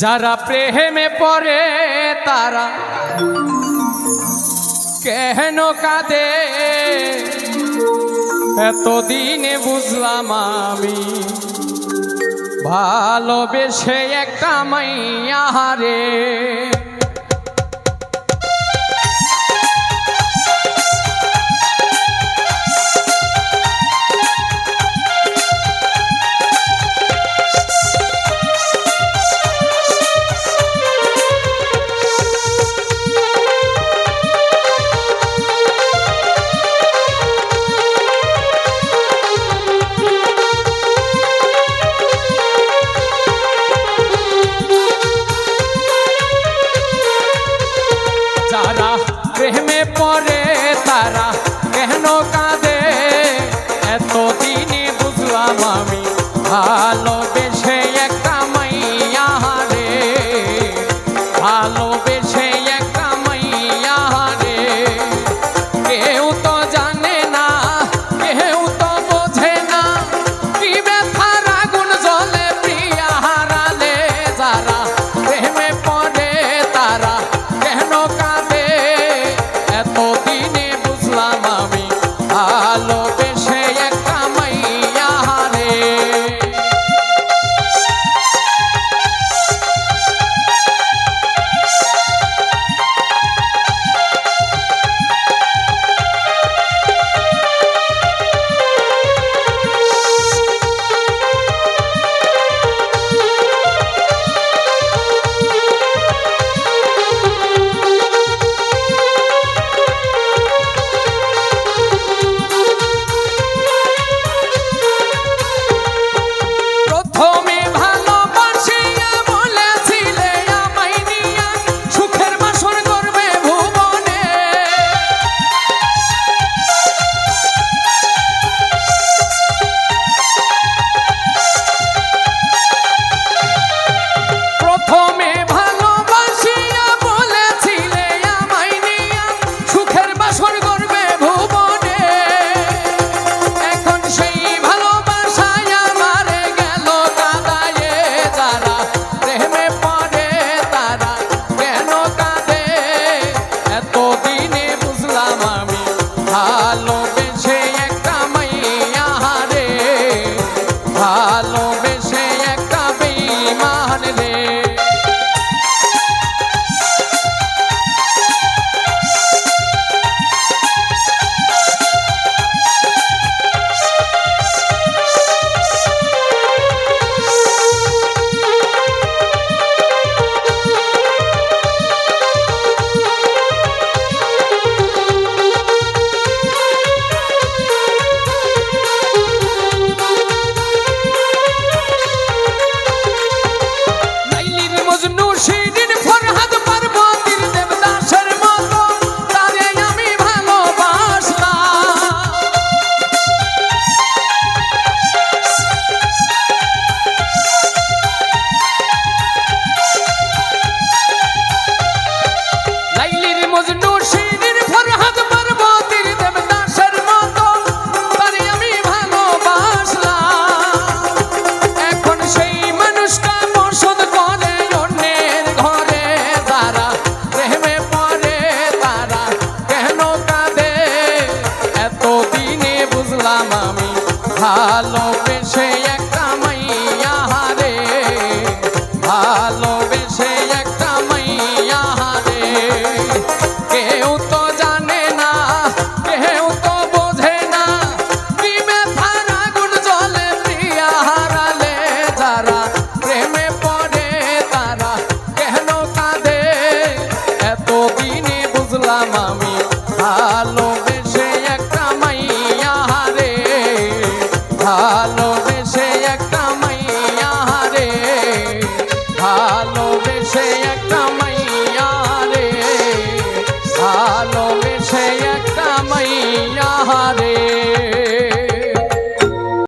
যারা প্রেমে পড়ে তারা কেন কাঁদে এতদিনে বুঝলাম আমি ভালোবেসে একটা মাইয়া রে। যারা প্রেমে পড়ে তারা কেন কাঁদে এতদিনে বুঝলাম আমি ভালোবেসে একটা মাইয়া রে, ভালোবেসে একটা মাইয়া রে। কেউ তো জানে না কেউ তো বোঝে না কি ব্যথার আগুন জ্বলে প্রিয়া হারালে। যারা প্রেমে পড়ে তারা কেন কাঁদে এতদিনে বুঝলাম আমি ভালোবেসে একটা মাইয়া রে। ভালোবেসে একটা মাইয়া রে, ভালোবেসে একটা বেঈমান রে। আমি ভালোবেসে একটা মাইয়া রে, ভালোবেসে একটা মাইয়া রে। কেউ তো জানে না কেউ তো বোঝে না কি ব্যথার আগুন জ্বলে প্রিয়া হারালে। যারা প্রেমে পড়ে তারা কেন কাঁদে এতদিনে বুঝলাম আমি ভালোবেসে একটা মাইয়া রে, ভালোবেসে একটা মাইয়া রে, ভালোবেসে একটা মাইয়া।